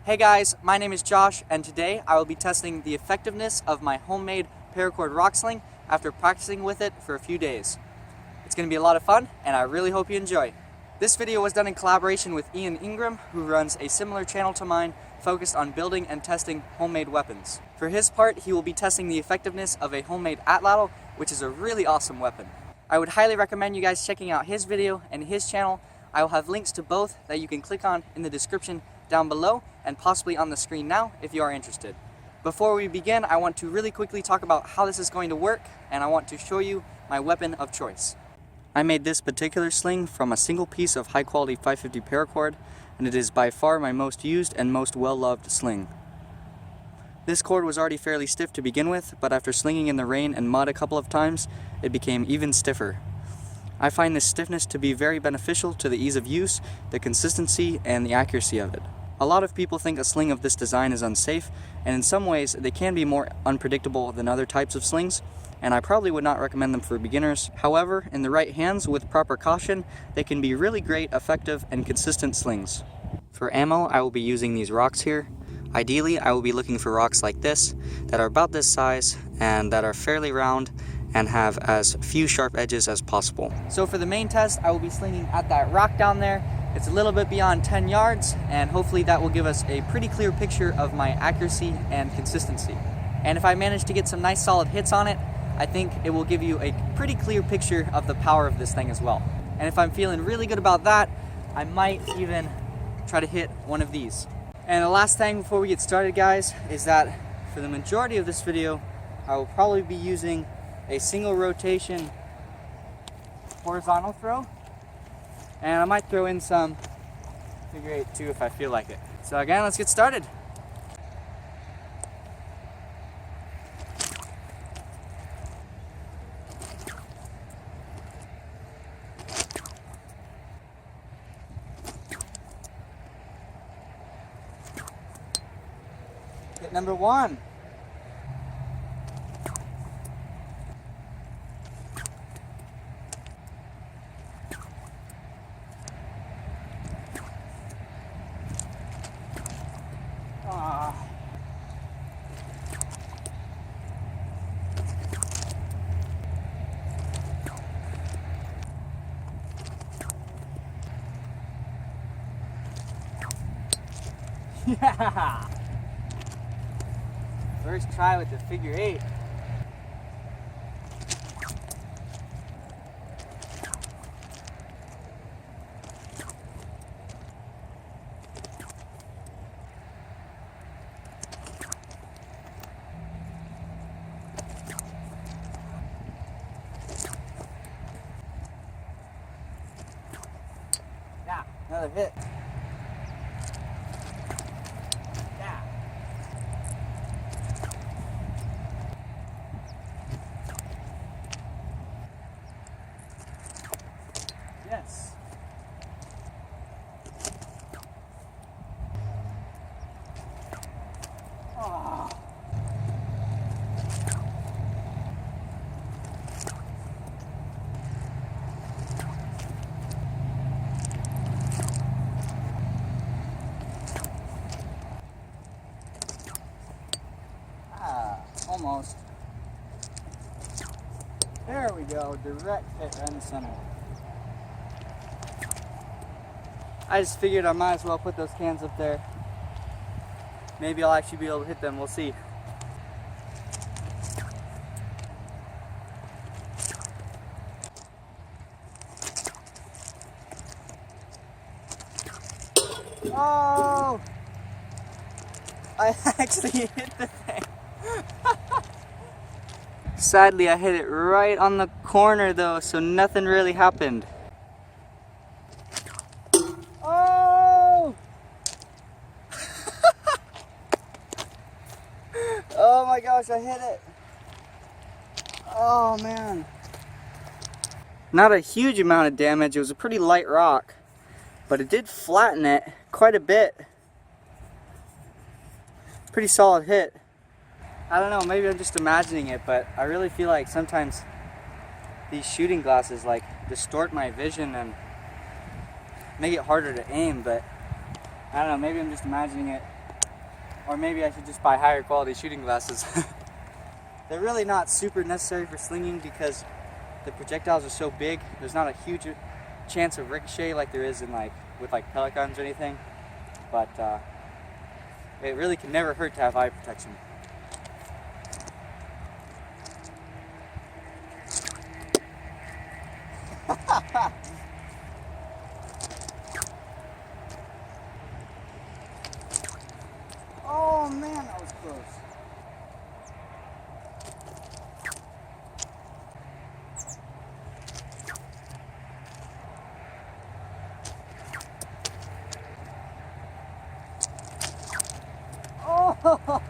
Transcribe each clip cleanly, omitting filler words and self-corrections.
Hey guys, my name is Josh, and today I will be testing the effectiveness of my homemade paracord rock sling after practicing with it for a few days. It's going to be a lot of fun, and I really hope you enjoy. This video was done in collaboration with Ian Ingram, who runs a similar channel to mine focused on building and testing homemade weapons. For his part, he will be testing the effectiveness of a homemade Atlatl, which is a really awesome weapon. I would highly recommend you guys checking out his video and his channel. I will have links to both that you can click on in the description down below and possibly on the screen now if you are interested. Before we begin, I want to really quickly talk about how this is going to work, and I want to show you my weapon of choice. I made this particular sling from a single piece of high quality 550 paracord, and it is by far my most used and most well loved sling. This cord was already fairly stiff to begin with, but after slinging in the rain and mud a couple of times, it became even stiffer. I find this stiffness to be very beneficial to the ease of use, the consistency, and the accuracy of it. A lot of people think a sling of this design is unsafe, and in some ways they can be more unpredictable than other types of slings, and I probably would not recommend them for beginners. However, in the right hands with proper caution, they can be really great, effective, and consistent slings. For ammo, I will be using these rocks here. Ideally, I will be looking for rocks like this, that are about this size, and that are fairly round, and have as few sharp edges as possible. So for the main test, I will be slinging at that rock down there. It's a little bit beyond 10 yards, and hopefully that will give us a pretty clear picture of my accuracy and consistency. And if I manage to get some nice solid hits on it, I think it will give you a pretty clear picture of the power of this thing as well. And if I'm feeling really good about that, I might even try to hit one of these. And the last thing before we get started, guys, is that for the majority of this video, I will probably be using a single rotation horizontal throw, and I might throw in some figure 8 too if I feel like it. So again, let's get started. Hit number 1. Yeah! First try with the figure 8. Yeah, another hit. Yes. Oh. Almost. There we go. Direct hit right in the center. I just figured I might as well put those cans up there. Maybe I'll actually be able to hit them, we'll see. Oh! I actually hit the thing. Sadly, I hit it right on the corner though, so nothing really happened. Oh my gosh, I hit it. Oh man. Not a huge amount of damage. It was a pretty light rock, but it did flatten it quite a bit. Pretty solid hit. I don't know, maybe I'm just imagining it, but I really feel like sometimes these shooting glasses like distort my vision and make it harder to aim, but I don't know, maybe I'm just imagining it. Or maybe I should just buy higher quality shooting glasses. They're really not super necessary for slinging because the projectiles are so big. There's not a huge chance of ricochet like there is in with pellet guns or anything. But it really can never hurt to have eye protection. Oh man, that was close. Oh!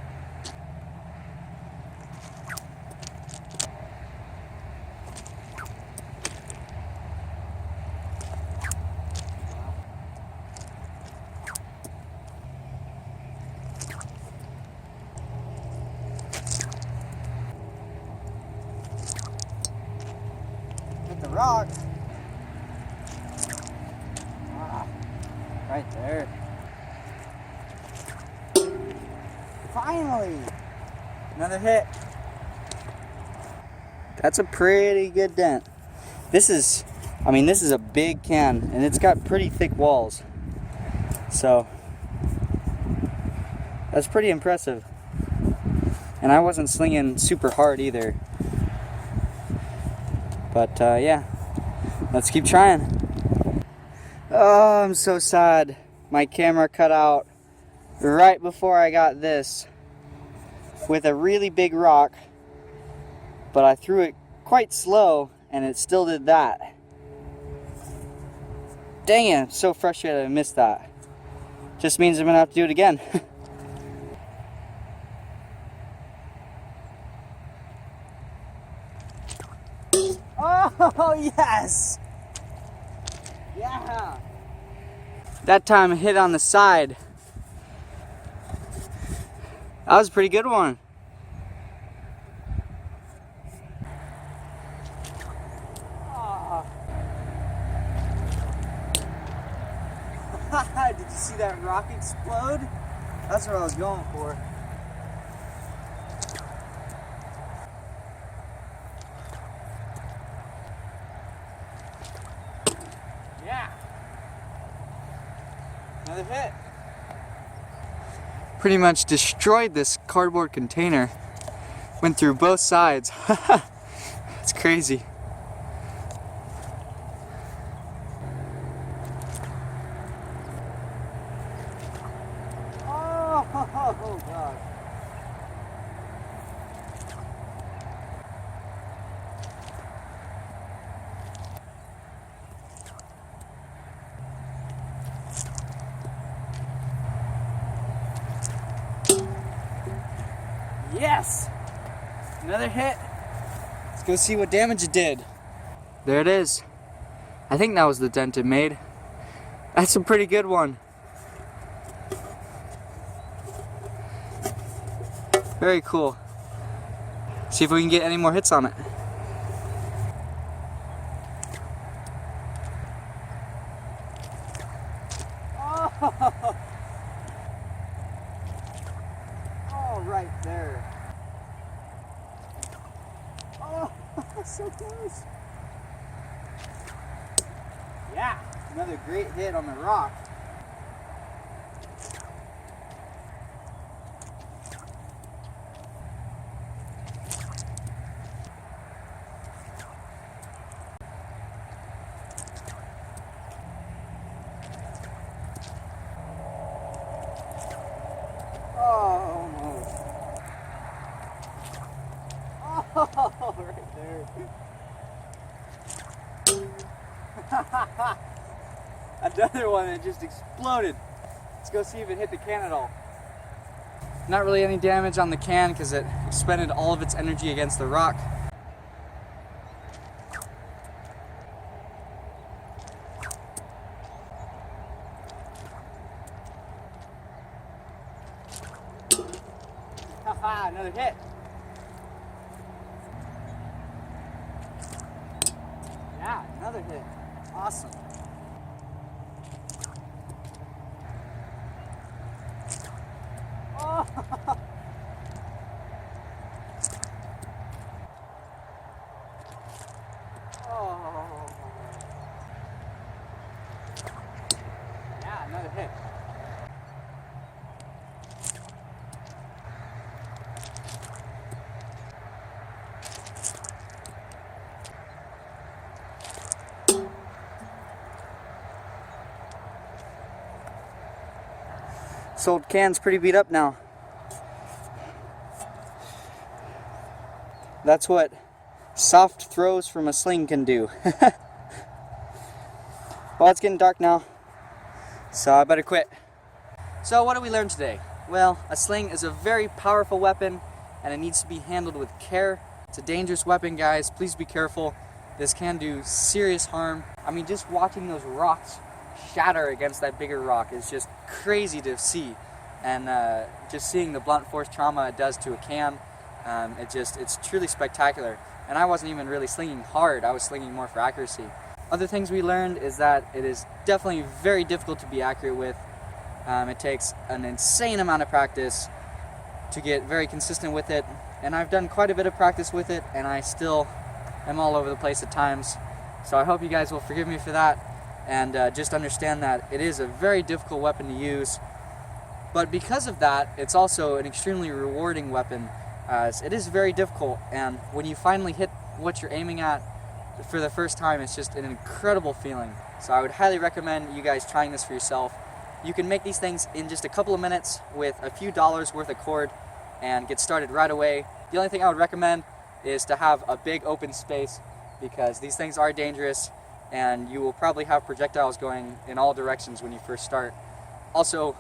Hit the rock. Ah, right there. Finally! Another hit. That's a pretty good dent. This is a big can and it's got pretty thick walls. So that's pretty impressive. And I wasn't slinging super hard either. But yeah, let's keep trying. Oh, I'm so sad. My camera cut out right before I got this with a really big rock, but I threw it quite slow and it still did that. Dang it, I'm so frustrated I missed that. Just means I'm gonna have to do it again. Oh, yes! Yeah! That time it hit on the side. That was a pretty good one. Oh. Did you see that rock explode? That's what I was going for. Yeah. Another hit. Pretty much destroyed this cardboard container. Went through both sides. It's crazy. Oh God. Yes! Another hit. Let's go see what damage it did. There it is. I think that was the dent it made. That's a pretty good one. Very cool. See if we can get any more hits on it. Oh! Oh, right there. Oh, so close. Yeah, another great hit on the rock. Oh, almost. Oh, right there. Another one that just exploded. Let's go see if it hit the can at all. Not really any damage on the can because it expended all of its energy against the rock. Haha, another hit. Yeah, another hit. Awesome. Oh, This old can's pretty beat up now. That's what soft throws from a sling can do. Well, it's getting dark now, so I better quit. So what did we learn today? Well, a sling is a very powerful weapon and it needs to be handled with care. It's a dangerous weapon, guys. Please be careful. This can do serious harm. I mean, just watching those rocks shatter against that bigger rock is just crazy to see. And just seeing the blunt force trauma it does to a can, it's truly spectacular. And I wasn't even really slinging hard. I was slinging more for accuracy. Other things we learned is that it is definitely very difficult to be accurate with. It takes an insane amount of practice to get very consistent with it, and I've done quite a bit of practice with it, and I still am all over the place at times. So I hope you guys will forgive me for that, and just understand that it is a very difficult weapon to use. But because of that, it's also an extremely rewarding weapon. It is very difficult, and when you finally hit what you're aiming at for the first time, it's just an incredible feeling. So I would highly recommend you guys trying this for yourself. You can make these things in just a couple of minutes with a few dollars worth of cord and get started right away. The only thing I would recommend is to have a big open space, because these things are dangerous and you will probably have projectiles going in all directions when you first start. Also,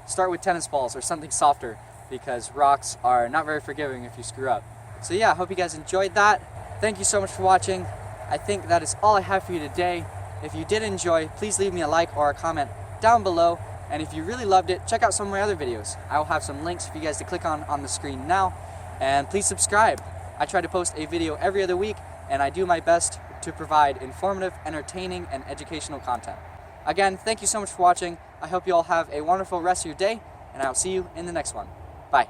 start with tennis balls or something softer, because rocks are not very forgiving if you screw up. So yeah, I hope you guys enjoyed that. Thank you so much for watching. I think that is all I have for you today. If you did enjoy, please leave me a like or a comment down below, and if you really loved it, check out some of my other videos. I will have some links for you guys to click on the screen now, and please subscribe. I try to post a video every other week, and I do my best to provide informative, entertaining, and educational content. Again, thank you so much for watching. I hope you all have a wonderful rest of your day, and I will see you in the next one. Bye.